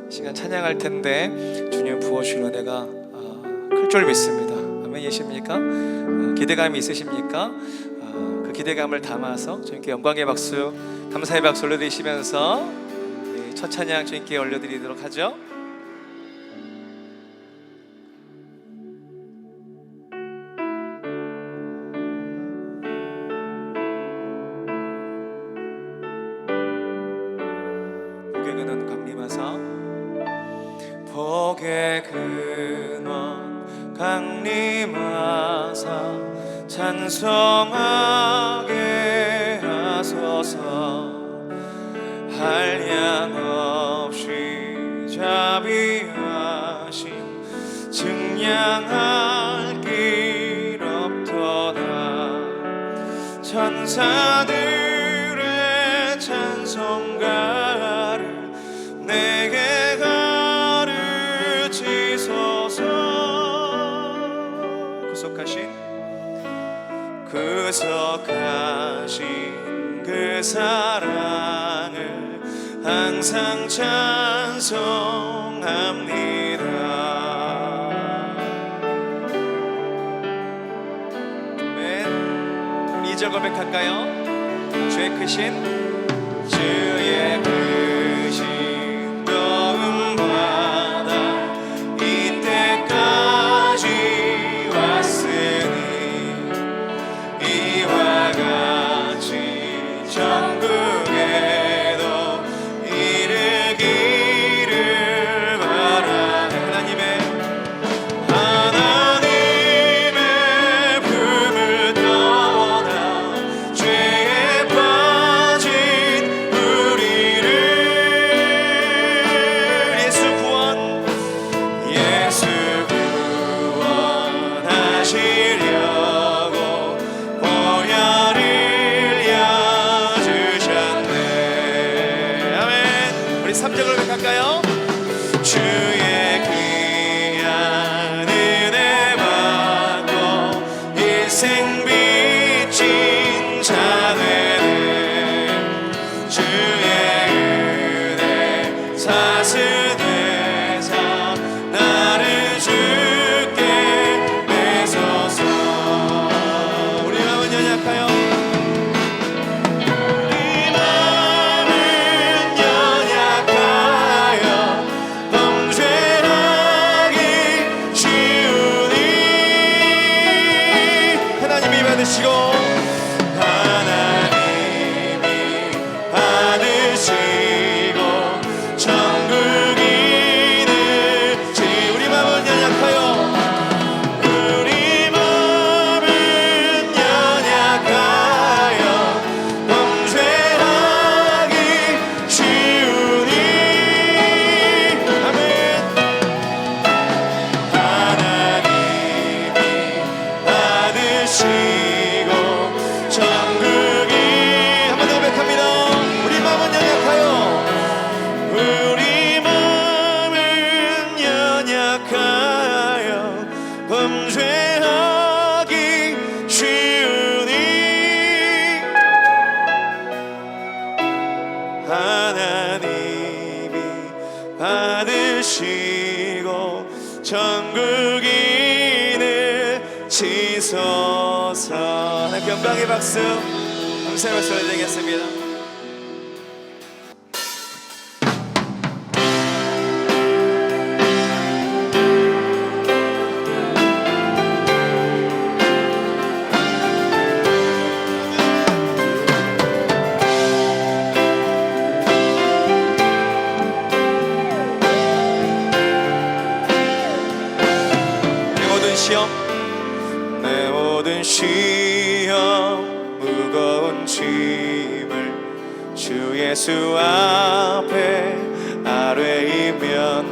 시간 찬양할 텐데 주님 부어주실 은혜가 클 줄 믿습니다. 아멘이십니까? 기대감이 있으십니까? 그 기대감을 담아서 주님께 영광의 박수, 감사의 박수 올려드리시면서 첫 찬양 주님께 올려드리도록 하죠. 복의 근원 강림하사, 복의 근원 강림하사 찬송하게 하소서. 한량없이 자비하심 증량할 길 없도다. 천사들의 찬송가를 내게 가르치소서. 구속하신 그 사랑을 항상 찬송합니다. 아멘. 우리 2절 고백할까요? 주의 크신 도움 받아 이때까지 왔으니 이와 같이 천국에도 이르기를 바라네. 하나님의 품을 떠나 죄에 빠진 우리를 예수 구원하시려고 보혈을 여주셨네. 아멘. 우리 3절 고백할까요? 주의 귀한 은혜 받고 일생 빚진 자 되네. 주의 은혜 사스되사 나를 주께 뺏어서. 우리 마음은 연약하여 범죄하기 쉬우니 하나님이 받으시고 천국인을 우리 마음은 연약하여 범죄하기 쉬우니 아멘. 하나님이 받으시고 천국인 한 번 더 고백합니다. 우리 마음은 연약하여 범죄하기 쉬우니 하나님이 받으시고 천국인을 지소서. 하나님께 영광의 박수, 감사의 박수 올려드리겠습니다. 내 모든 시험 무거운 짐을 주 예수 앞에 아뢰이면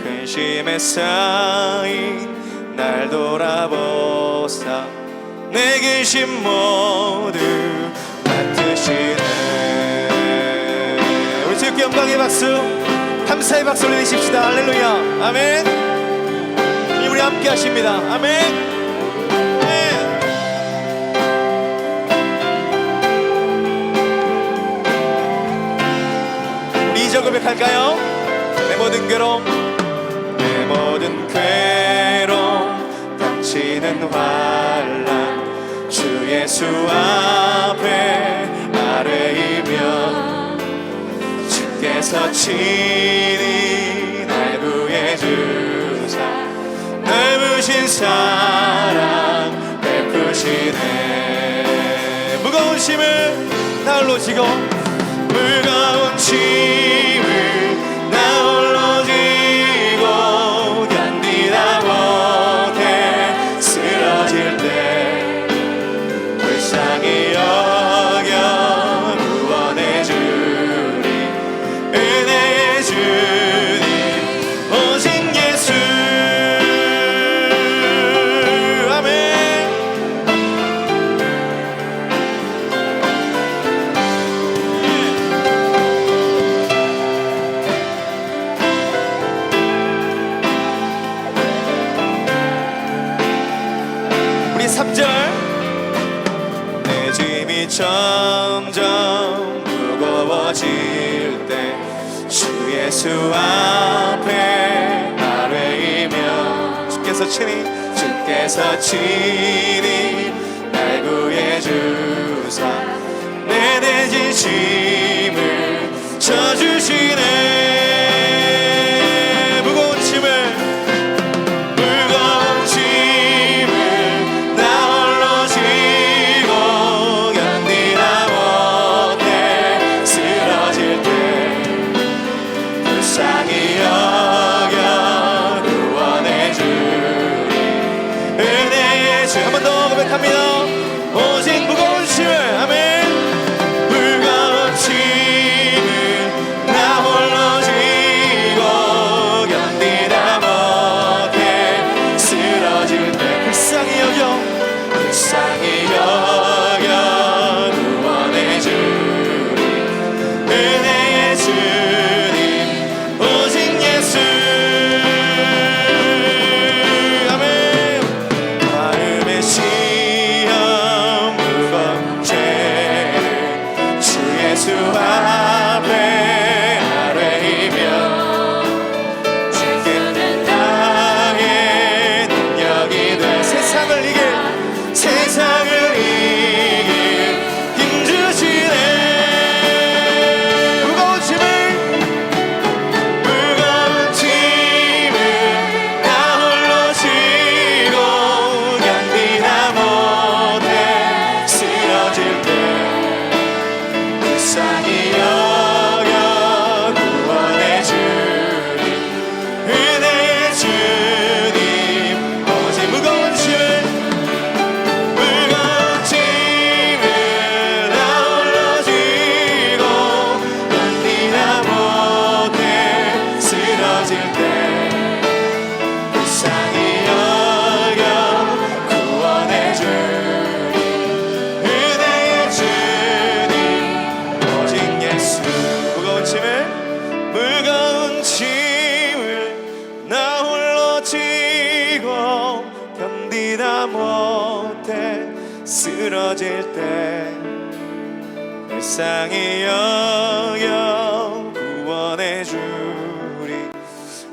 근심에 쌓인 날 돌아보사 내 근심 모두 맡으시네. 우리 주께 영광의 박수, 감사의 박수 올려주십시다. 할렐루야. 아멘. 우리 함께 하십니다. 아멘. 우리 2절 고백할까요? 내 모든 괴로움 내 모든 괴로움 닥치는 환난 주 예수 앞에 아뢰이며 주께서 친히 날 구해주사 넓으신 사랑 베푸시네. 무거운 짐을 나 홀로 지고 무거운 짐을 나 홀로 지고 견디다 못해 쓰러질 때 불쌍히 여겨 구원해 주니 은혜의 주님 오직 예수. 내 짐이 점점 무거워질 때 주 예수 앞에 아뢰이며 주께서 친히 날 구해주사 내 대진 짐을 져주시네. 무거운 짐을 오직 무거운 짐을 아멘. 무거운 짐을 나 홀로 지고 견디다 못해 쓰러질 때 불쌍히 여겨 구원해 주니 은혜의 주님 오직 예수. 주 앞에 아뢰이며 주께는 나의 능력이 돼 세상을 이길 힘 주시네. 무거운 짐을 나 홀로 지고 견디다 못해 쓰러질 때 불쌍히 여겨 구원해 주니 은혜의 주님 오직 무거운 짐을 나 홀로 지고 견디다 못해 쓰러질 때 불쌍히 여겨 구원해 주니 은혜의 주님 오직 예수. 무거운 짐을 나 홀로 지고 견디다 못해 쓰러질 때 불쌍히 여겨 구원해 주리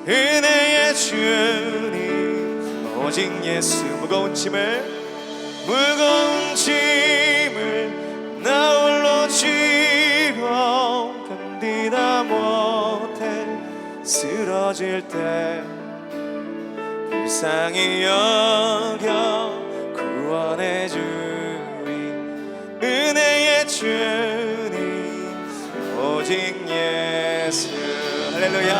은혜의 주님 오직 예수. 무거운 짐을 나 홀로 지고 견디다 못해 쓰러질 때 불쌍히 여겨 구원해 주리 은혜의 주님 오직 예수. 할렐루야.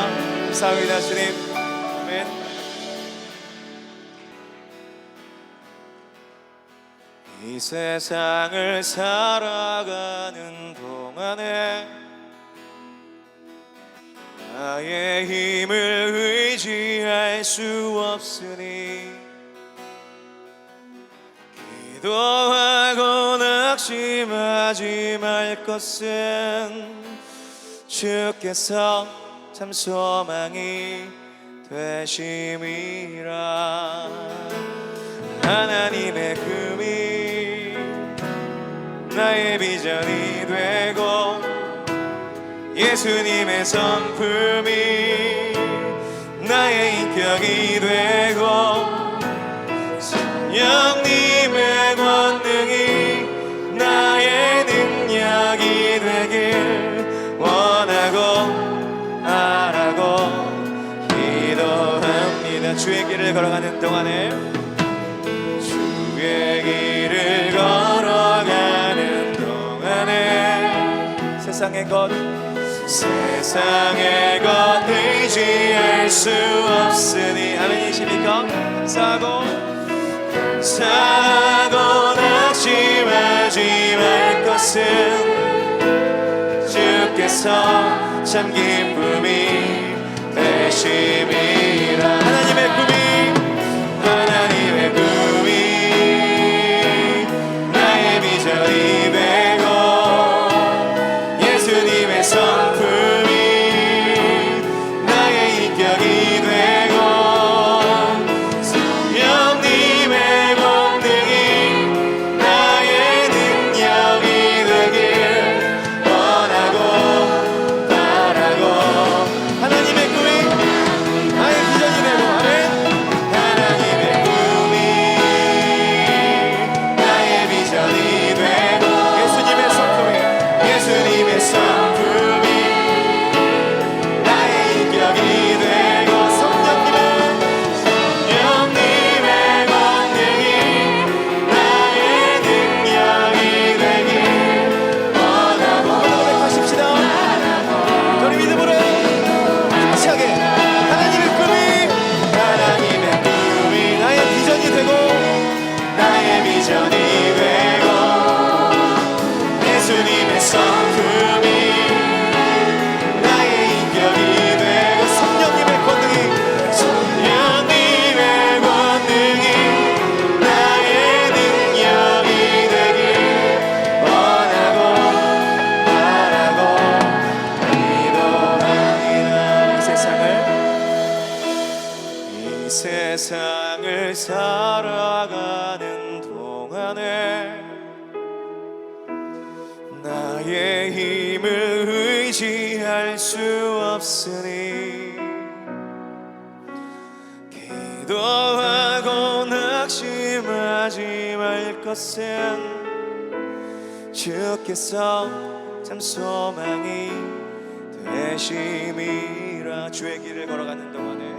감사합니다 주님. 아멘. 이 세상을 살아가는 동안에 나의 힘을 의지할 수 없으니 기도하고 낙심하지 말 것은 주께서 참 소망이 되심이라. 하나님의 금이 나의 비전이 되고 예수님의 성품이 나의 인격이 되고 성령님의 권능이 나의 능력이 되길 원하고 바라고 기도합니다. 주의 길을 걸어가는 동안에 주의 길을 걸어가는 동안에 세상의 것 의지할 수 없으니 아멘이십니까? 감사하고 낙심하지 말 것은 주께서 참 기쁨이 되심이라. 하나님의 꿈이 나의 비전이 되고 예수님의 성품이 나의 인격이 되고 성령님의 권능이 나의 능력이 되길 원하고 바라고 하나님의 꿈이 나의 비전이 되고 아멘. 하나님의 꿈이 나의 비전이 되고 예수님의 성품이 나의 인격이 되고 성령님의 권능이 나의 능력이 되길 원하고 고백하십시다. 우리 믿음으로 힘차게 하나님의 꿈이 나의 비전이 되고 예수님의 성품이 나의 인격이 되고 성령님의 권능이 나의 능력이 되길 원하고 바라고 기도합니다. 이 세상을 살아가는 동안에 나의 힘을 의지할 수 없으니 기도하고 낙심하지 말 것은 주께서 참 소망이 되심이라. 주의 길을 걸어가는 동안에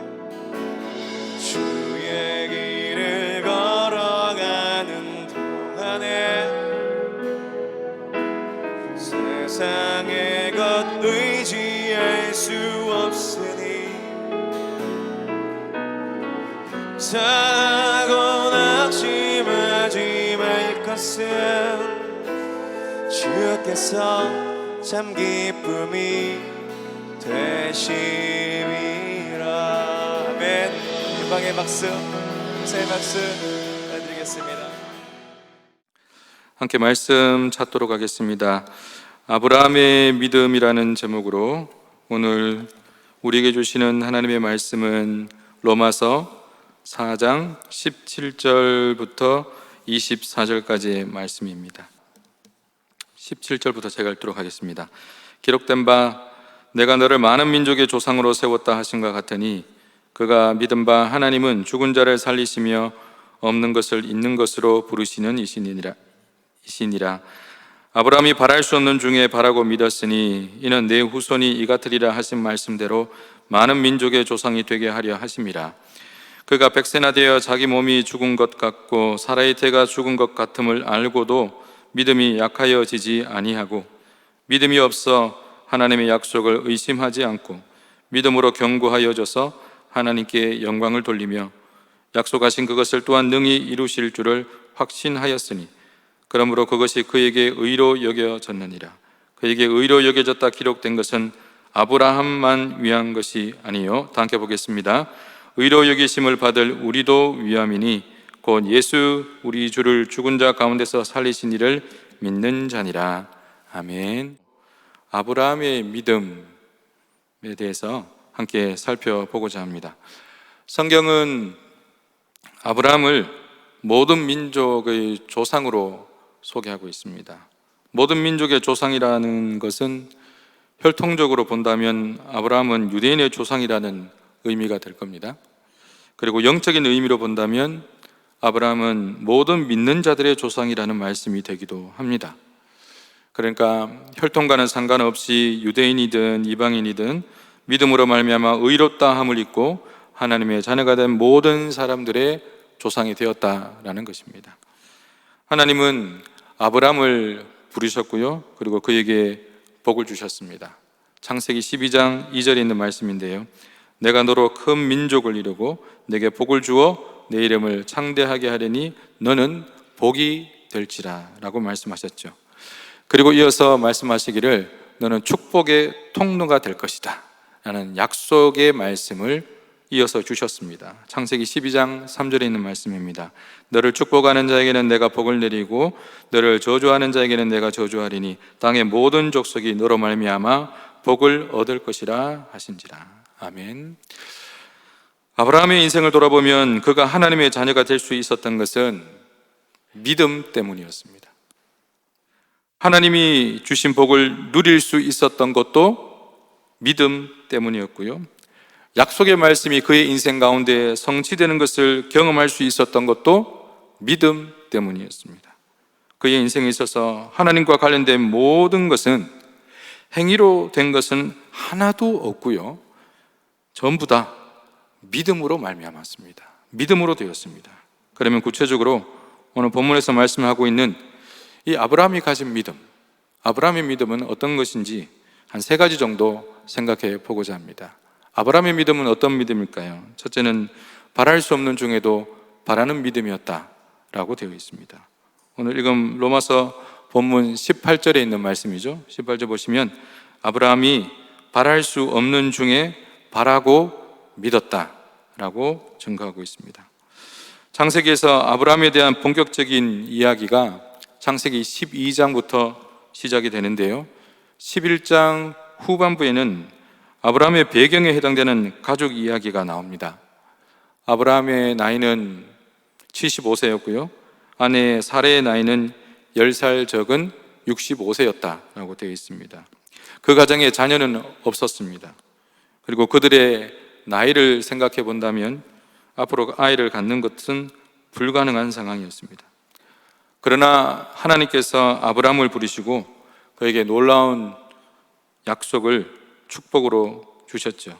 주의 길을 걸어가는 동안에 세상의 것 의지할 수 없으니 사고 낙심하지 말 것은 주께서 참 기쁨이 되심이라. 아멘. 영광의 박수, 감사의 박수 드리겠습니다. 함께 말씀 찾도록 하겠습니다. 아브라함의 믿음이라는 제목으로 오늘 우리에게 주시는 하나님의 말씀은 로마서 4장 17절부터 24절까지의 말씀입니다. 17절부터 제가 읽도록 하겠습니다. 기록된 바 내가 너를 많은 민족의 조상으로 세웠다 하신과 같으니 그가 믿은 바 하나님은 죽은 자를 살리시며 없는 것을 있는 것으로 부르시는 이시니라. 아브라함이 바랄 수 없는 중에 바라고 믿었으니 이는 내 후손이 이 같으리라 하신 말씀대로 많은 민족의 조상이 되게 하려 하심이라. 그가 백세나 되어 자기 몸이 죽은 것 같고 사라의 태가 죽은 것 같음을 알고도 믿음이 약하여지지 아니하고 믿음이 없어 하나님의 약속을 의심하지 않고 믿음으로 견고하여져서 하나님께 영광을 돌리며 약속하신 그것을 또한 능히 이루실 줄을 확신하였으니 그러므로 그것이 그에게 의로 여겨졌느니라. 그에게 의로 여겨졌다 기록된 것은 아브라함만 위한 것이 아니요. 다 함께 보겠습니다. 의로 여기심을 받을 우리도 위함이니 곧 예수 우리 주를 죽은 자 가운데서 살리신 이를 믿는 자니라. 아멘. 아브라함의 믿음에 대해서 함께 살펴보고자 합니다. 성경은 아브라함을 모든 민족의 조상으로 소개하고 있습니다. 모든 민족의 조상이라는 것은 혈통적으로 본다면 아브라함은 유대인의 조상이라는 의미가 될 겁니다. 그리고 영적인 의미로 본다면 아브라함은 모든 믿는 자들의 조상이라는 말씀이 되기도 합니다. 그러니까 혈통과는 상관없이 유대인이든 이방인이든 믿음으로 말미암아 의롭다함을 입고 하나님의 자녀가 된 모든 사람들의 조상이 되었다라는 것입니다. 하나님은 아브라함을 부르셨고요, 그리고 그에게 복을 주셨습니다. 창세기 12장 2절에 있는 말씀인데요, 내가 너로 큰 민족을 이루고 내게 복을 주어 내 이름을 창대하게 하려니 너는 복이 될지라 라고 말씀하셨죠. 그리고 이어서 말씀하시기를 너는 축복의 통로가 될 것이다 라는 약속의 말씀을 이어서 주셨습니다. 창세기 12장 3절에 있는 말씀입니다. 너를 축복하는 자에게는 내가 복을 내리고 너를 저주하는 자에게는 내가 저주하리니 땅의 모든 족속이 너로 말미암아 복을 얻을 것이라 하신지라. 아멘. 아브라함의 인생을 돌아보면 그가 하나님의 자녀가 될 수 있었던 것은 믿음 때문이었습니다. 하나님이 주신 복을 누릴 수 있었던 것도 믿음 때문이었고요, 약속의 말씀이 그의 인생 가운데 성취되는 것을 경험할 수 있었던 것도 믿음 때문이었습니다. 그의 인생에 있어서 하나님과 관련된 모든 것은 행위로 된 것은 하나도 없고요, 전부 다 믿음으로 말미암았습니다. 믿음으로 되었습니다. 그러면 구체적으로 오늘 본문에서 말씀하고 있는 이 아브라함이 가진 믿음, 아브라함의 믿음은 어떤 것인지 한 3가지 정도 생각해 보고자 합니다. 아브라함의 믿음은 어떤 믿음일까요? 첫째는 바랄 수 없는 중에도 바라는 믿음이었다라고 되어 있습니다. 오늘 읽은 로마서 본문 18절에 있는 말씀이죠. 18절 보시면 아브라함이 바랄 수 없는 중에 바라고 믿었다라고 증거하고 있습니다. 창세기에서 아브라함에 대한 본격적인 이야기가 창세기 12장부터 시작이 되는데요, 11장 후반부에는 아브라함의 배경에 해당되는 가족 이야기가 나옵니다. 아브라함의 나이는 75세였고요 아내 사레의 나이는 10살 적은 65세였다라고 되어 있습니다. 그 가정에 자녀는 없었습니다. 그리고 그들의 나이를 생각해 본다면 앞으로 아이를 갖는 것은 불가능한 상황이었습니다. 그러나 하나님께서 아브라함을 부르시고 그에게 놀라운 약속을 축복으로 주셨죠.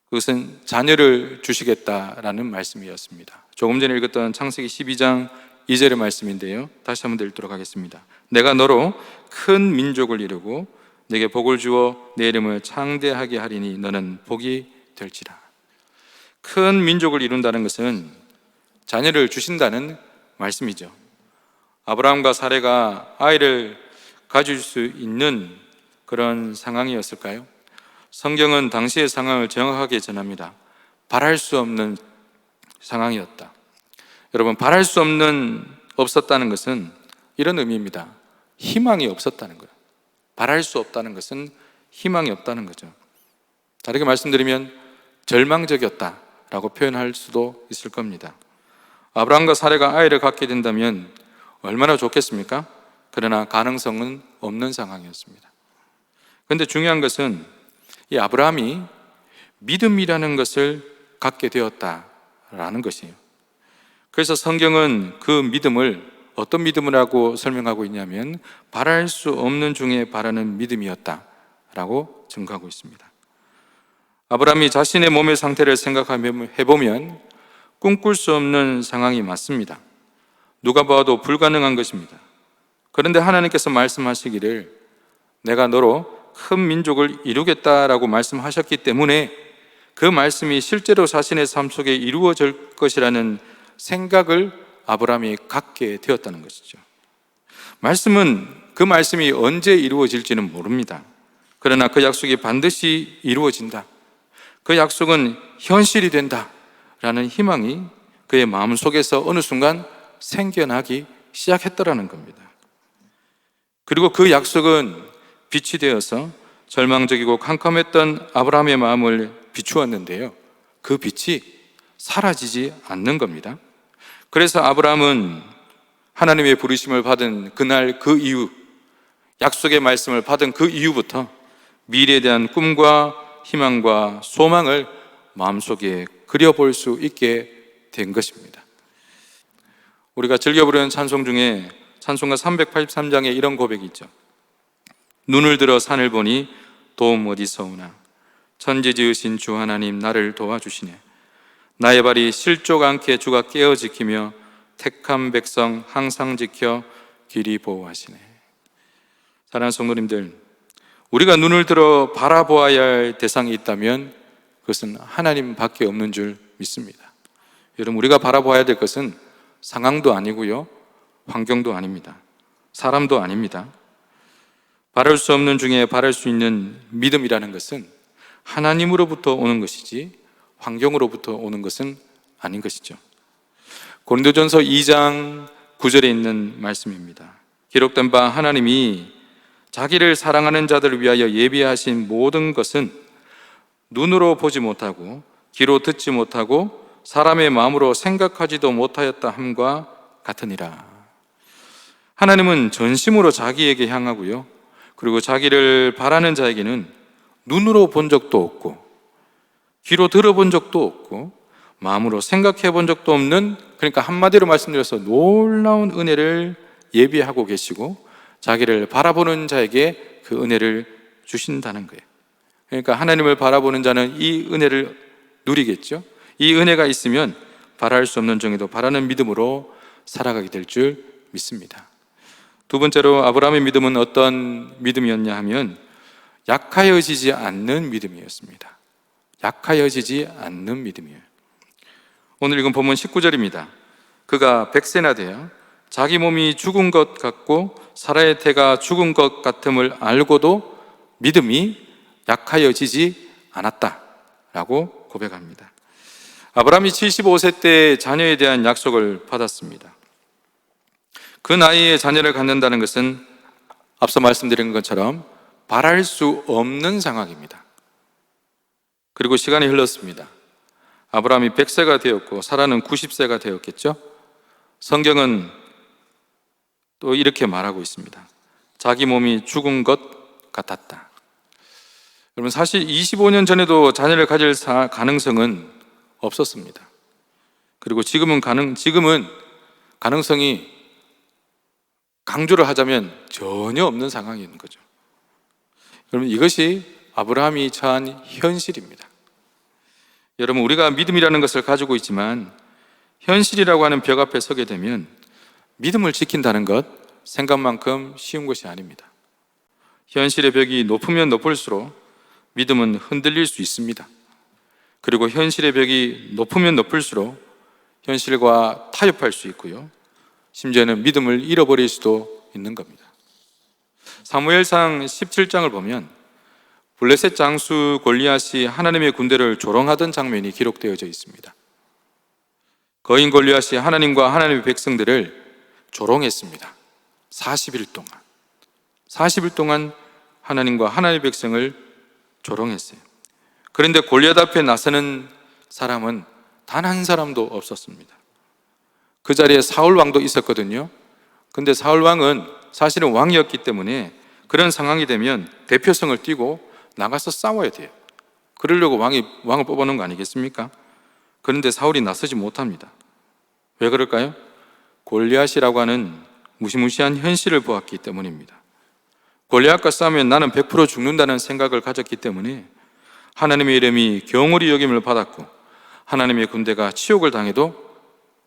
그것은 자녀를 주시겠다라는 말씀이었습니다. 조금 전에 읽었던 창세기 12장 2절의 말씀인데요, 다시 한번 읽도록 하겠습니다. 내가 너로 큰 민족을 이루고 내게 복을 주어 내 이름을 창대하게 하리니 너는 복이 될지라. 큰 민족을 이룬다는 것은 자녀를 주신다는 말씀이죠. 아브라함과 사레가 아이를 가질 수 있는 그런 상황이었을까요? 성경은 당시의 상황을 정확하게 전합니다. 바랄 수 없는 상황이었다. 여러분, 바랄 수 없었다는 것은 이런 의미입니다. 희망이 없었다는 거예요. 바랄 수 없다는 것은 희망이 없다는 거죠. 다르게 말씀드리면 절망적이었다라고 표현할 수도 있을 겁니다. 아브라함과 사레가 아이를 갖게 된다면 얼마나 좋겠습니까? 그러나 가능성은 없는 상황이었습니다. 그런데 중요한 것은 이 아브라함이 믿음이라는 것을 갖게 되었다라는 것이에요. 그래서 성경은 그 믿음을 어떤 믿음이라고 설명하고 있냐면 바랄 수 없는 중에 바라는 믿음이었다라고 증거하고 있습니다. 아브라함이 자신의 몸의 상태를 생각해보면 꿈꿀 수 없는 상황이 맞습니다. 누가 봐도 불가능한 것입니다. 그런데 하나님께서 말씀하시기를 내가 너로 큰 민족을 이루겠다라고 말씀하셨기 때문에 그 말씀이 실제로 자신의 삶 속에 이루어질 것이라는 생각을 아브라함이 갖게 되었다는 것이죠. 그 말씀이 언제 이루어질지는 모릅니다. 그러나 그 약속이 반드시 이루어진다, 그 약속은 현실이 된다라는 희망이 그의 마음속에서 어느 순간 생겨나기 시작했더라는 겁니다. 그리고 그 약속은 빛이 되어서 절망적이고 캄캄했던 아브라함의 마음을 비추었는데요, 그 빛이 사라지지 않는 겁니다. 그래서 아브라함은 하나님의 부르심을 받은 그날 그 이후, 약속의 말씀을 받은 그 이후부터 미래에 대한 꿈과 희망과 소망을 마음속에 그려볼 수 있게 된 것입니다. 우리가 즐겨 부르는 찬송 중에 찬송가 383장에 이런 고백이 있죠. 눈을 들어 산을 보니 도움 어디서 오나, 천지 지으신 주 하나님 나를 도와주시네. 나의 발이 실족 않게 주가 깨어 지키며 택한 백성 항상 지켜 길이 보호하시네. 사랑하는 성도님들, 우리가 눈을 들어 바라보아야 할 대상이 있다면 그것은 하나님밖에 없는 줄 믿습니다. 여러분, 우리가 바라보아야 될 것은 상황도 아니고요, 환경도 아닙니다. 사람도 아닙니다. 바랄 수 없는 중에 바랄 수 있는 믿음이라는 것은 하나님으로부터 오는 것이지 환경으로부터 오는 것은 아닌 것이죠. 고린도전서 2장 9절에 있는 말씀입니다. 기록된 바 하나님이 자기를 사랑하는 자들을 위하여 예비하신 모든 것은 눈으로 보지 못하고 귀로 듣지 못하고 사람의 마음으로 생각하지도 못하였다 함과 같으니라. 하나님은 전심으로 자기에게 향하고요, 그리고 자기를 바라는 자에게는 눈으로 본 적도 없고 귀로 들어본 적도 없고 마음으로 생각해 본 적도 없는, 그러니까 한마디로 말씀드려서 놀라운 은혜를 예비하고 계시고 자기를 바라보는 자에게 그 은혜를 주신다는 거예요. 그러니까 하나님을 바라보는 자는 이 은혜를 누리겠죠. 이 은혜가 있으면 바랄 수 없는 중에도 바라는 믿음으로 살아가게 될 줄 믿습니다. 두 번째로 아브라함의 믿음은 어떤 믿음이었냐 하면 약하여지지 않는 믿음이었습니다. 약하여지지 않는 믿음이에요. 오늘 읽은 본문 19절입니다. 그가 100세나 되어 자기 몸이 죽은 것 같고 사라의 태가 죽은 것 같음을 알고도 믿음이 약하여지지 않았다라고 고백합니다. 아브라함이 75세 때 자녀에 대한 약속을 받았습니다. 그 나이에 자녀를 갖는다는 것은 앞서 말씀드린 것처럼 바랄 수 없는 상황입니다. 그리고 시간이 흘렀습니다. 아브라함이 100세가 되었고 사라는 90세가 되었겠죠. 성경은 또 이렇게 말하고 있습니다. 자기 몸이 죽은 것 같았다. 여러분, 사실 25년 전에도 자녀를 가질 가능성은 없었습니다. 그리고 지금은 가능성이 강조를 하자면 전혀 없는 상황인 거죠. 여러분, 이것이 아브라함이 처한 현실입니다. 여러분, 우리가 믿음이라는 것을 가지고 있지만 현실이라고 하는 벽 앞에 서게 되면 믿음을 지킨다는 것 생각만큼 쉬운 것이 아닙니다. 현실의 벽이 높으면 높을수록 믿음은 흔들릴 수 있습니다. 그리고 현실의 벽이 높으면 높을수록 현실과 타협할 수 있고요, 심지어는 믿음을 잃어버릴 수도 있는 겁니다. 사무엘상 17장을 보면 블레셋 장수 골리앗이 하나님의 군대를 조롱하던 장면이 기록되어져 있습니다. 거인 골리앗이 하나님과 하나님의 백성들을 조롱했습니다. 40일 동안 하나님과 하나님의 백성을 조롱했어요. 그런데 골리앗 앞에 나서는 사람은 단 한 사람도 없었습니다. 그 자리에 사울 왕도 있었거든요. 근데 사울 왕은 사실은 왕이었기 때문에 그런 상황이 되면 대표성을 띠고 나가서 싸워야 돼요. 그러려고 왕을 뽑아놓은 거 아니겠습니까? 그런데 사울이 나서지 못합니다. 왜 그럴까요? 골리앗이라고 하는 무시무시한 현실을 보았기 때문입니다. 골리앗과 싸우면 나는 100% 죽는다는 생각을 가졌기 때문에 하나님의 이름이 경홀히 여김을 받았고 하나님의 군대가 치욕을 당해도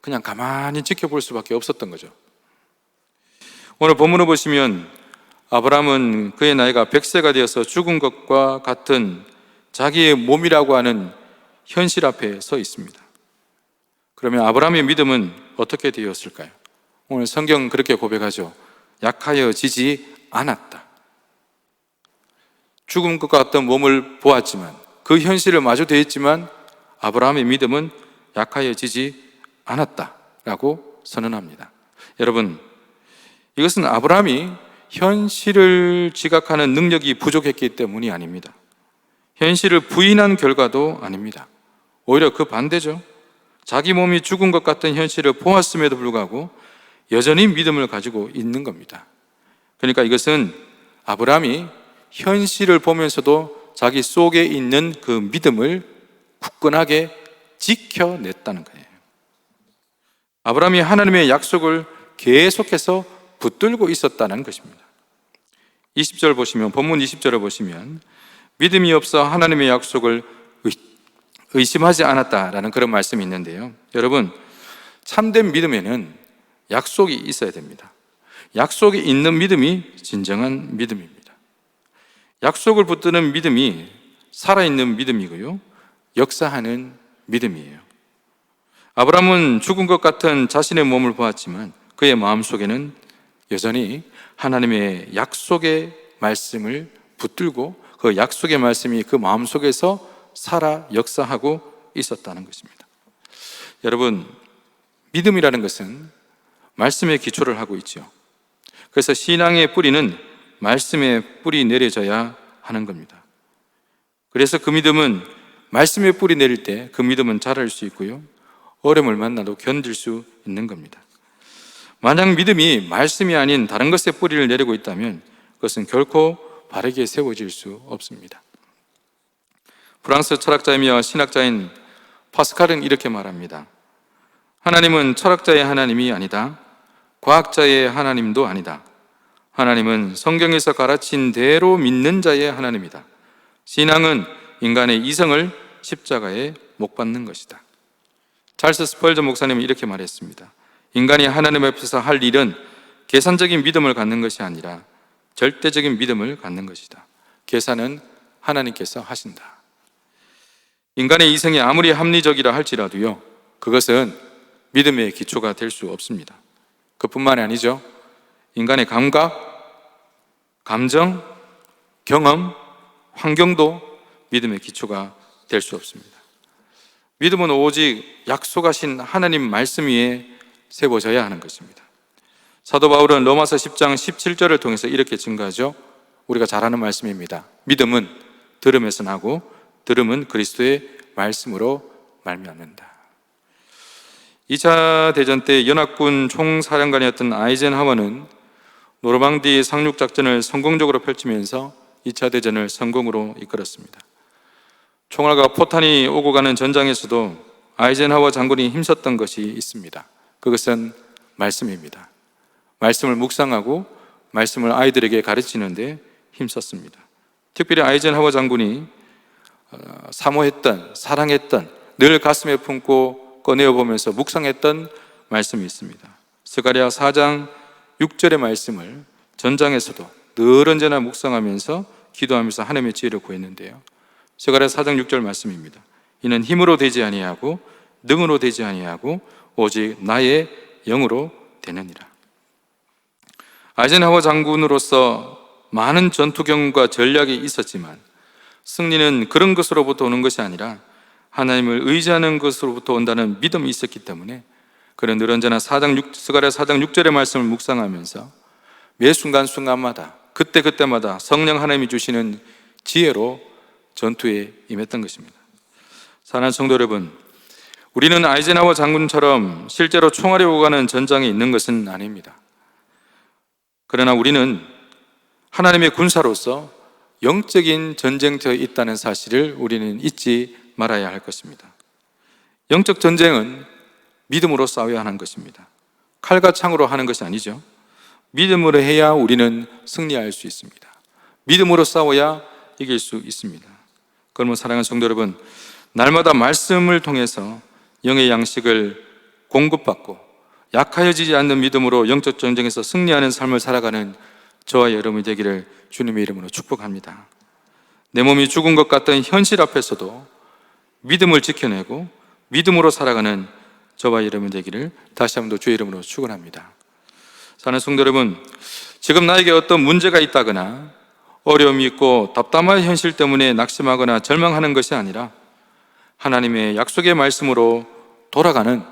그냥 가만히 지켜볼 수밖에 없었던 거죠. 오늘 본문을 보시면 아브라함은 그의 나이가 100세가 되어서 죽은 것과 같은 자기의 몸이라고 하는 현실 앞에 서 있습니다. 그러면 아브라함의 믿음은 어떻게 되었을까요? 오늘 성경 그렇게 고백하죠. 약하여지지 않았다. 죽은 것 같던 몸을 보았지만, 그 현실을 마주 대했지만 아브라함의 믿음은 약하여지지 않았다라고 선언합니다. 여러분, 이것은 아브라함이 현실을 지각하는 능력이 부족했기 때문이 아닙니다. 현실을 부인한 결과도 아닙니다. 오히려 그 반대죠. 자기 몸이 죽은 것 같은 현실을 보았음에도 불구하고 여전히 믿음을 가지고 있는 겁니다. 그러니까 이것은 아브라함이 현실을 보면서도 자기 속에 있는 그 믿음을 굳건하게 지켜냈다는 거예요. 아브라함이 하나님의 약속을 계속해서 붙들고 있었다는 것입니다. 20절 보시면, 본문 20절을 보시면 믿음이 없어 하나님의 약속을 의심하지 않았다라는 그런 말씀이 있는데요. 여러분, 참된 믿음에는 약속이 있어야 됩니다. 약속이 있는 믿음이 진정한 믿음입니다. 약속을 붙드는 믿음이 살아있는 믿음이고요, 역사하는 믿음이에요. 아브라함은 죽은 것 같은 자신의 몸을 보았지만 그의 마음속에는 여전히 하나님의 약속의 말씀을 붙들고 그 약속의 말씀이 그 마음속에서 살아 역사하고 있었다는 것입니다. 여러분, 믿음이라는 것은 말씀에 기초를 하고 있죠. 그래서 신앙의 뿌리는 말씀에 뿌리 내려져야 하는 겁니다. 그래서 그 믿음은 말씀에 뿌리 내릴 때 그 믿음은 자랄 수 있고요, 어려움을 만나도 견딜 수 있는 겁니다. 만약 믿음이 말씀이 아닌 다른 것에 뿌리를 내리고 있다면 그것은 결코 바르게 세워질 수 없습니다. 프랑스 철학자이며 신학자인 파스칼은 이렇게 말합니다. 하나님은 철학자의 하나님이 아니다. 과학자의 하나님도 아니다. 하나님은 성경에서 가르친 대로 믿는 자의 하나님이다. 신앙은 인간의 이성을 십자가에 못 박는 것이다. 찰스 스펄전 목사님은 이렇게 말했습니다. 인간이 하나님 앞에서 할 일은 계산적인 믿음을 갖는 것이 아니라 절대적인 믿음을 갖는 것이다. 계산은 하나님께서 하신다. 인간의 이성이 아무리 합리적이라 할지라도요, 그것은 믿음의 기초가 될 수 없습니다. 그뿐만이 아니죠. 인간의 감각, 감정, 경험, 환경도 믿음의 기초가 될 수 없습니다. 믿음은 오직 약속하신 하나님 말씀 위에 세워져야 하는 것입니다. 사도 바울은 로마서 10장 17절을 통해서 이렇게 증거하죠. 우리가 잘 아는 말씀입니다. 믿음은 들음에서 나고 들음은 그리스도의 말씀으로 말미암는다. 2차 대전 때 연합군 총사령관이었던 아이젠하워는 노르망디 상륙작전을 성공적으로 펼치면서 2차 대전을 성공으로 이끌었습니다. 총알과 포탄이 오고 가는 전장에서도 아이젠하워 장군이 힘썼던 것이 있습니다. 그것은 말씀입니다. 말씀을 묵상하고 말씀을 아이들에게 가르치는데 힘썼습니다. 특별히 아이젠하워 장군이 사모했던, 사랑했던, 늘 가슴에 품고 꺼내어보면서 묵상했던 말씀이 있습니다. 스가랴 4장 6절의 말씀을 전장에서도 늘 언제나 묵상하면서 기도하면서 하나님의 지혜를 구했는데요. 스가랴 4장 6절 말씀입니다. 이는 힘으로 되지 아니하고 능으로 되지 아니하고 오직 나의 영으로 되느니라. 아이젠하워 장군으로서 많은 전투 경험과 전략이 있었지만 승리는 그런 것으로부터 오는 것이 아니라 하나님을 의지하는 것으로부터 온다는 믿음이 있었기 때문에 그는 늘 언제나 스가랴 4장 6절의 말씀을 묵상하면서 매 순간순간마다 그때마다 성령 하나님이 주시는 지혜로 전투에 임했던 것입니다. 사랑하는 성도 여러분, 우리는 아이젠하워 장군처럼 실제로 총알이 오고 가는 전장에 있는 것은 아닙니다. 그러나 우리는 하나님의 군사로서 영적인 전쟁터에 있다는 사실을 우리는 잊지 말아야 할 것입니다. 영적 전쟁은 믿음으로 싸워야 하는 것입니다. 칼과 창으로 하는 것이 아니죠. 믿음으로 해야 우리는 승리할 수 있습니다. 믿음으로 싸워야 이길 수 있습니다. 그러면 사랑하는 성도 여러분, 날마다 말씀을 통해서 영의 양식을 공급받고 약하여지지 않는 믿음으로 영적 전쟁에서 승리하는 삶을 살아가는 저와 여러분이 되기를 주님의 이름으로 축복합니다. 내 몸이 죽은 것 같던 현실 앞에서도 믿음을 지켜내고 믿음으로 살아가는 저와 여러분 되기를 다시 한번 더 주의 이름으로 축원합니다. 사랑하는 성도 여러분, 지금 나에게 어떤 문제가 있다거나 어려움이 있고 답답한 현실 때문에 낙심하거나 절망하는 것이 아니라 하나님의 약속의 말씀으로 돌아가는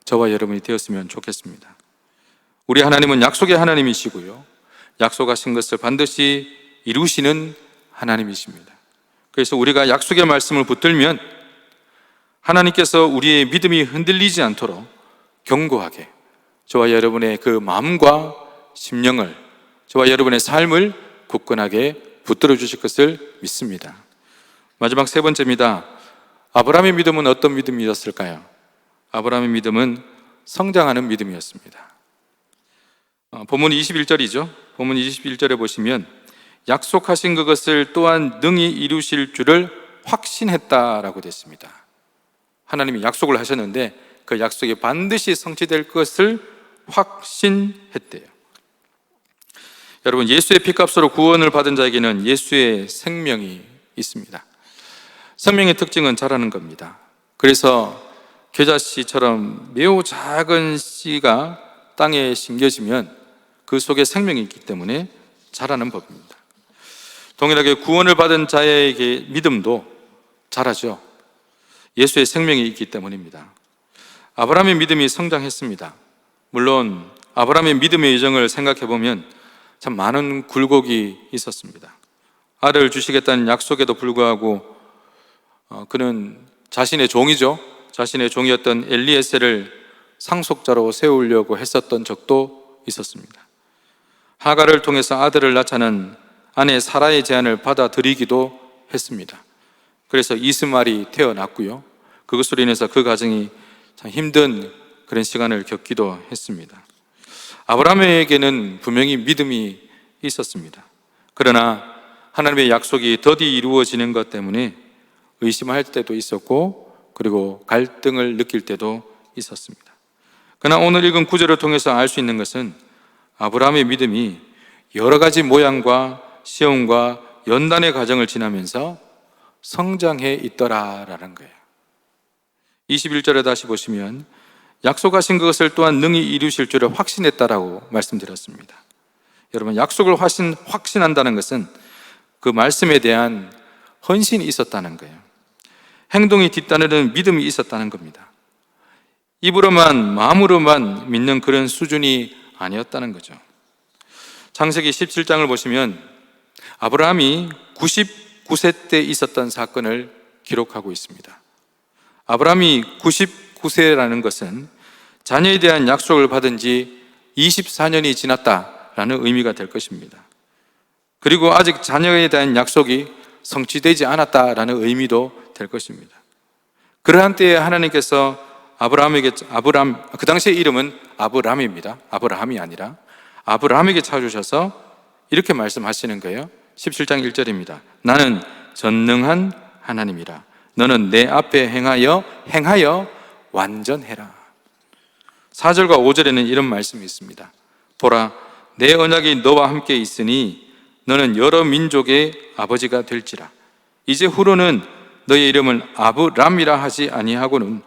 저와 여러분이 되었으면 좋겠습니다. 우리 하나님은 약속의 하나님이시고요, 약속하신 것을 반드시 이루시는 하나님이십니다. 그래서 우리가 약속의 말씀을 붙들면 하나님께서 우리의 믿음이 흔들리지 않도록 견고하게 저와 여러분의 그 마음과 심령을, 저와 여러분의 삶을 굳건하게 붙들어 주실 것을 믿습니다. 마지막 세 번째입니다. 아브라함의 믿음은 어떤 믿음이었을까요? 아브라함의 믿음은 성장하는 믿음이었습니다. 본문 21절이죠. 본문 21절에 보시면 약속하신 그것을 또한 능히 이루실 줄을 확신했다라고 됐습니다. 하나님이 약속을 하셨는데 그 약속이 반드시 성취될 것을 확신했대요. 여러분, 예수의 피값으로 구원을 받은 자에게는 예수의 생명이 있습니다. 생명의 특징은 자라는 겁니다. 그래서 겨자씨처럼 매우 작은 씨가 땅에 심겨지면 그 속에 생명이 있기 때문에 자라는 법입니다. 동일하게 구원을 받은 자에게 믿음도 자라죠. 예수의 생명이 있기 때문입니다. 아브라함의 믿음이 성장했습니다. 물론 아브라함의 믿음의 여정을 생각해 보면 참 많은 굴곡이 있었습니다. 아들을 주시겠다는 약속에도 불구하고 그는 자신의 종이죠. 자신의 종이었던 엘리에셀을 상속자로 세우려고 했었던 적도 있었습니다. 하갈을 통해서 아들을 낳자는 아내 사라의 제안을 받아들이기도 했습니다. 그래서 이스마엘이 태어났고요. 그것으로 인해서 그 가정이 참 힘든 그런 시간을 겪기도 했습니다. 아브라함에게는 분명히 믿음이 있었습니다. 그러나 하나님의 약속이 더디 이루어지는 것 때문에 의심할 때도 있었고, 그리고 갈등을 느낄 때도 있었습니다. 그러나 오늘 읽은 구절을 통해서 알 수 있는 것은 아브라함의 믿음이 여러 가지 모양과 시험과 연단의 과정을 지나면서 성장해 있더라라는 거예요. 21절에 다시 보시면 약속하신 그것을 또한 능히 이루실 줄을 확신했다라고 말씀드렸습니다. 여러분, 약속을 확신한다는 것은 그 말씀에 대한 헌신이 있었다는 거예요. 행동이 뒤따르는 믿음이 있었다는 겁니다. 입으로만, 마음으로만 믿는 그런 수준이 아니었다는 거죠. 창세기 17장을 보시면 아브라함이 99세 때 있었던 사건을 기록하고 있습니다. 아브라함이 99세라는 것은 자녀에 대한 약속을 받은 지 24년이 지났다라는 의미가 될 것입니다. 그리고 아직 자녀에 대한 약속이 성취되지 않았다라는 의미도 될 것입니다. 그러한 때에 하나님께서 그 당시의 이름은 아브람입니다. 아브라함이 아니라 아브라함에게 찾아주셔서 이렇게 말씀하시는 거예요. 17장 1절입니다. 나는 전능한 하나님이라. 너는 내 앞에 행하여 완전해라. 4절과 5절에는 이런 말씀이 있습니다. 보라, 내 언약이 너와 함께 있으니 너는 여러 민족의 아버지가 될지라. 이제 후로는 너의 이름을 아브람이라 하지 아니하고는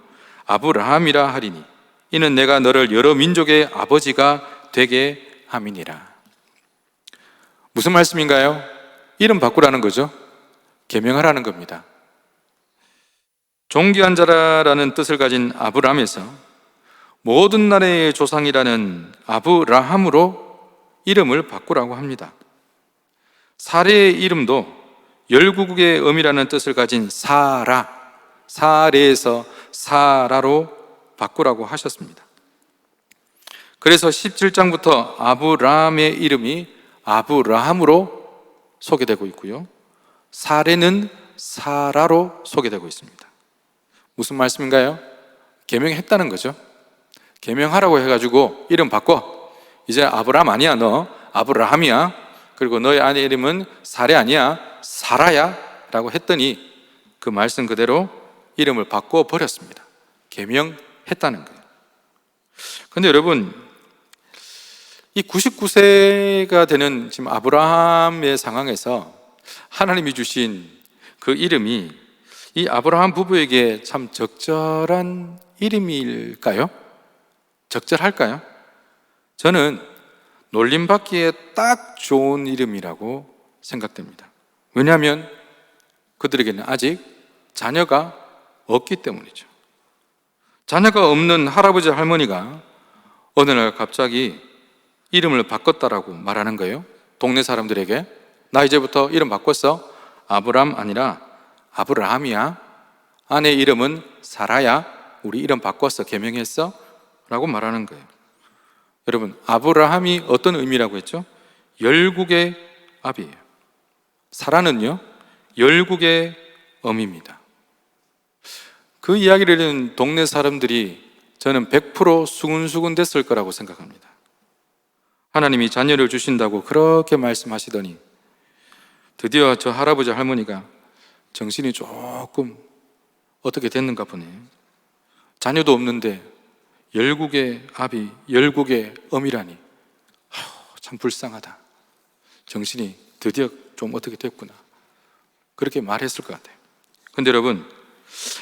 아브라함이라 하리니 이는 내가 너를 여러 민족의 아버지가 되게 함이니라. 무슨 말씀인가요? 이름 바꾸라는 거죠. 계명하라는 겁니다. 존귀한 자라는 뜻을 가진 아브람에서 모든 나라의 조상이라는 아브라함으로 이름을 바꾸라고 합니다. 사레의 이름도 열국의 엄이라는 뜻을 가진 사레에서 사라로 바꾸라고 하셨습니다. 그래서 17장부터 아브람의 이름이 아브라함으로 소개되고 있고요, 사레는 사라로 소개되고 있습니다. 무슨 말씀인가요? 계명했다는 거죠. 계명하라고 해가지고 이름 바꿔. 이제 아브람 아니야, 너 아브라함이야. 그리고 너의 아내 이름은 사레 아니야, 사라야 라고 했더니 그 말씀 그대로 이름을 바꿔버렸습니다. 계명했다는 거예요. 그런데 여러분, 이 99세가 되는 지금 아브라함의 상황에서 하나님이 주신 그 이름이 이 아브라함 부부에게 참 적절한 이름일까요? 적절할까요? 저는 놀림받기에 딱 좋은 이름이라고 생각됩니다. 왜냐하면 그들에게는 아직 자녀가 없기 때문이죠. 자녀가 없는 할아버지 할머니가 어느 날 갑자기 이름을 바꿨다라고 말하는 거예요. 동네 사람들에게 나 이제부터 이름 바꿨어. 아브람 아니라 아브라함이야. 아내 이름은 사라야. 우리 이름 바꿨어. 계명했어. 라고 말하는 거예요. 여러분, 아브라함이 어떤 의미라고 했죠? 열국의 아비예요. 사라는요, 열국의 엄입니다. 그 이야기를 들은 동네 사람들이 저는 100% 수근수근 됐을 거라고 생각합니다. 하나님이 자녀를 주신다고 그렇게 말씀하시더니 드디어 저 할아버지 할머니가 정신이 조금 어떻게 됐는가 보네. 자녀도 없는데 열국의 아비, 열국의 어미라니. 참 불쌍하다. 정신이 드디어 좀 어떻게 됐구나. 그렇게 말했을 것 같아요. 근데 여러분,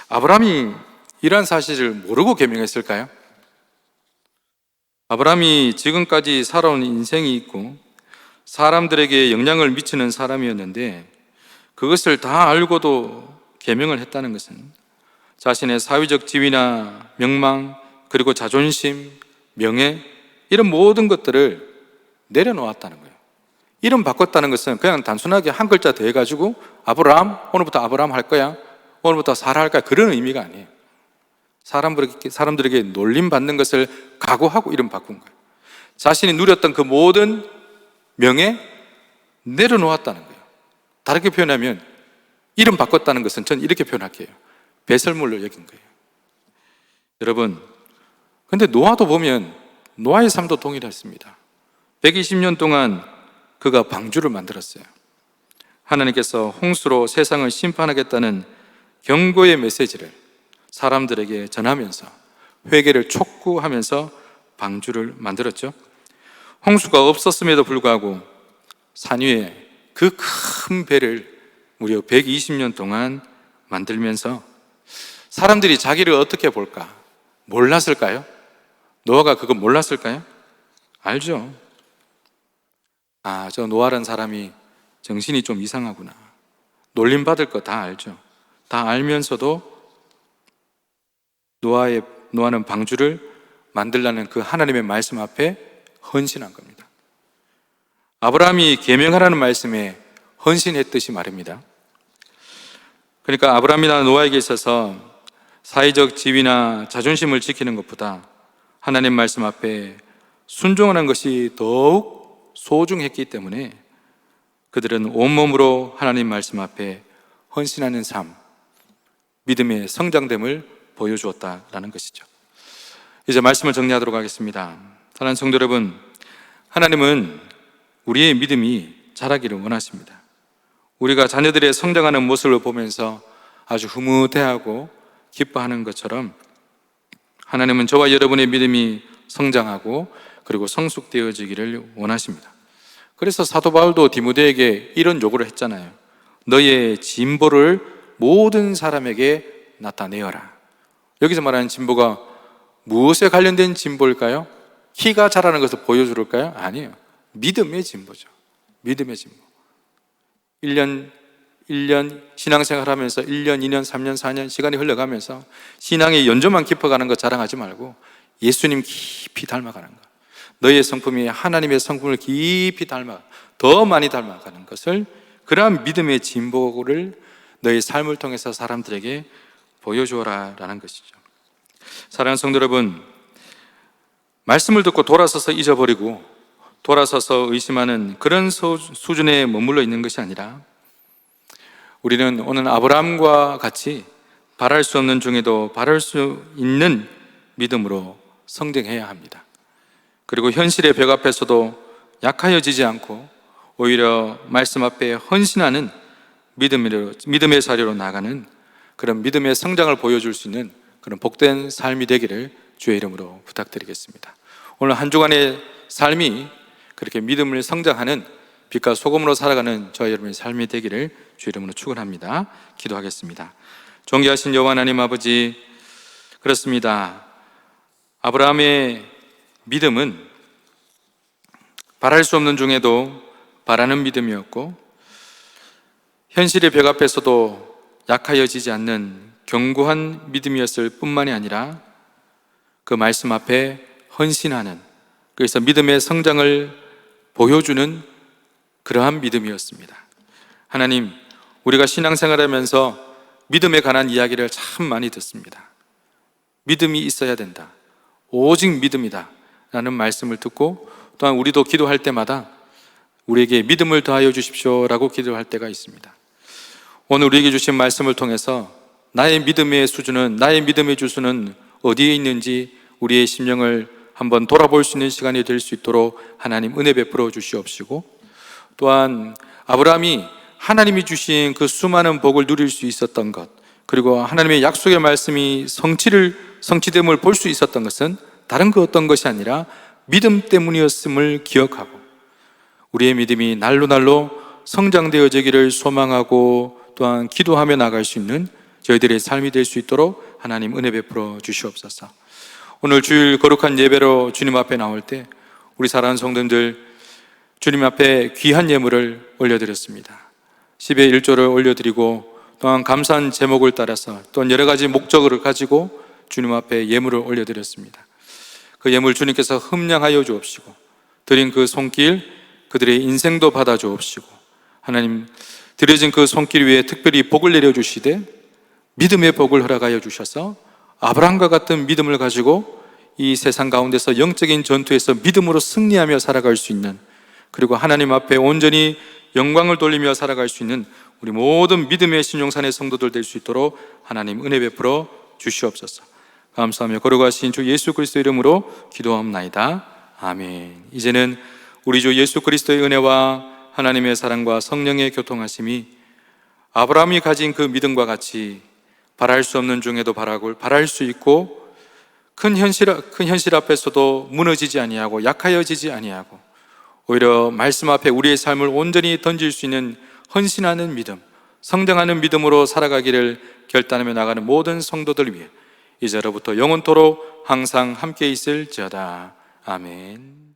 아브라함이 이러한 사실을 모르고 계명했을까요? 아브라함이 지금까지 살아온 인생이 있고 사람들에게 영향을 미치는 사람이었는데 그것을 다 알고도 계명을 했다는 것은 자신의 사회적 지위나 명망, 그리고 자존심, 명예, 이런 모든 것들을 내려놓았다는 거예요. 이름 바꿨다는 것은 그냥 단순하게 한 글자 더 해가지고 아브라함, 오늘부터 아브라함 할 거야, 오늘부터 사라 할 거야, 그런 의미가 아니에요. 사람들에게 놀림받는 것을 각오하고 이름 바꾼 거예요. 자신이 누렸던 그 모든 명예 내려놓았다는 거예요. 다르게 표현하면 이름 바꿨다는 것은 전 이렇게 표현할게요. 배설물로 여긴 거예요. 여러분, 근데 노아도 보면 노아의 삶도 동일했습니다. 120년 동안 그가 방주를 만들었어요. 하나님께서 홍수로 세상을 심판하겠다는 경고의 메시지를 사람들에게 전하면서 회개를 촉구하면서 방주를 만들었죠. 홍수가 없었음에도 불구하고 산 위에 그 큰 배를 무려 120년 동안 만들면서 사람들이 자기를 어떻게 볼까? 몰랐을까요? 노아가 그거 몰랐을까요? 알죠. 저 노아라는 사람이 정신이 좀 이상하구나. 놀림받을 거 다 알죠. 다 알면서도 노아는 방주를 만들라는 그 하나님의 말씀 앞에 헌신한 겁니다. 아브라함이 계명하라는 말씀에 헌신했듯이 말입니다. 그러니까 아브라함이나 노아에게 있어서 사회적 지위나 자존심을 지키는 것보다 하나님 말씀 앞에 순종하는 것이 더욱 소중했기 때문에 그들은 온몸으로 하나님 말씀 앞에 헌신하는 삶, 믿음의 성장됨을 보여주었다라는 것이죠. 이제 말씀을 정리하도록 하겠습니다. 사랑하는 성도 여러분, 하나님은 우리의 믿음이 자라기를 원하십니다. 우리가 자녀들의 성장하는 모습을 보면서 아주 흐뭇해하고 기뻐하는 것처럼 하나님은 저와 여러분의 믿음이 성장하고 그리고 성숙되어지기를 원하십니다. 그래서 사도 바울도 디모데에게 이런 요구를 했잖아요. 너의 진보를 모든 사람에게 나타내어라. 여기서 말하는 진보가 무엇에 관련된 진보일까요? 키가 자라는 것을 보여줄까요? 아니에요. 믿음의 진보죠. 믿음의 진보. 1년 신앙생활 하면서 1년, 2년, 3년, 4년 시간이 흘러가면서 신앙의 연조만 깊어가는 것 자랑하지 말고 예수님 깊이 닮아가는 것, 너의 성품이 하나님의 성품을 깊이 더 많이 닮아가는 것을, 그러한 믿음의 진보를 너의 삶을 통해서 사람들에게 보여주어라 라는 것이죠. 사랑하는 성도 여러분, 말씀을 듣고 돌아서서 잊어버리고 돌아서서 의심하는 그런 수준에 머물러 있는 것이 아니라 우리는 오늘 아브라함과 같이 바랄 수 없는 중에도 바랄 수 있는 믿음으로 성장해야 합니다. 그리고 현실의 벽 앞에서도 약하여지지 않고 오히려 말씀 앞에 헌신하는 믿음의 자리로 나가는 그런 믿음의 성장을 보여줄 수 있는 그런 복된 삶이 되기를 주의 이름으로 부탁드리겠습니다. 오늘 한 주간의 삶이 그렇게 믿음을 성장하는 빛과 소금으로 살아가는 저와 여러분의 삶이 되기를 주의 이름으로 축원합니다. 기도하겠습니다. 존귀하신 여호와 하나님 아버지, 그렇습니다. 아브라함의 믿음은 바랄 수 없는 중에도 바라는 믿음이었고 현실의 벽 앞에서도 약하여지지 않는 견고한 믿음이었을 뿐만이 아니라 그 말씀 앞에 헌신하는, 그래서 믿음의 성장을 보여주는 그러한 믿음이었습니다. 하나님, 우리가 신앙생활하면서 믿음에 관한 이야기를 참 많이 듣습니다. 믿음이 있어야 된다, 오직 믿음이다 라는 말씀을 듣고 또한 우리도 기도할 때마다 우리에게 믿음을 더하여 주십시오 라고 기도할 때가 있습니다. 오늘 우리에게 주신 말씀을 통해서 나의 믿음의 수준은, 나의 믿음의 주수는 어디에 있는지 우리의 심령을 한번 돌아볼 수 있는 시간이 될 수 있도록 하나님 은혜 베풀어 주시옵시고, 또한 아브라함이 하나님이 주신 그 수많은 복을 누릴 수 있었던 것, 그리고 하나님의 약속의 말씀이 성취됨을 볼 수 있었던 것은 다른 그 어떤 것이 아니라 믿음 때문이었음을 기억하고, 우리의 믿음이 날로 날로 성장되어지기를 소망하고 또한 기도하며 나갈 수 있는 저희들의 삶이 될 수 있도록 하나님 은혜 베풀어 주시옵소서. 오늘 주일 거룩한 예배로 주님 앞에 나올 때 우리 사랑하는 성도님들, 주님 앞에 귀한 예물을 올려드렸습니다. 10의 1조를 올려드리고, 또한 감사한 제목을 따라서 또한 여러 가지 목적을 가지고 주님 앞에 예물을 올려드렸습니다. 그 예물 주님께서 흠량하여 주옵시고, 드린 그 손길 그들의 인생도 받아 주옵시고, 하나님 드려진 그 손길 위에 특별히 복을 내려주시되 믿음의 복을 허락하여 주셔서 아브라함과 같은 믿음을 가지고 이 세상 가운데서 영적인 전투에서 믿음으로 승리하며 살아갈 수 있는, 그리고 하나님 앞에 온전히 영광을 돌리며 살아갈 수 있는 우리 모든 믿음의 신용산의 성도들 될 수 있도록 하나님 은혜 베풀어 주시옵소서. 감사하며 거룩하신 주 예수 그리스도의 이름으로 기도하옵나이다. 아멘. 이제는 우리 주 예수 그리스도의 은혜와 하나님의 사랑과 성령의 교통하심이 아브라함이 가진 그 믿음과 같이 바랄 수 없는 중에도 바랄 수 있고, 큰 현실 앞에서도 무너지지 아니하고 약하여지지 아니하고, 오히려 말씀 앞에 우리의 삶을 온전히 던질 수 있는 헌신하는 믿음, 성장하는 믿음으로 살아가기를 결단하며 나가는 모든 성도들 위해 이제로부터 영원토록 항상 함께 있을지어다. 아멘.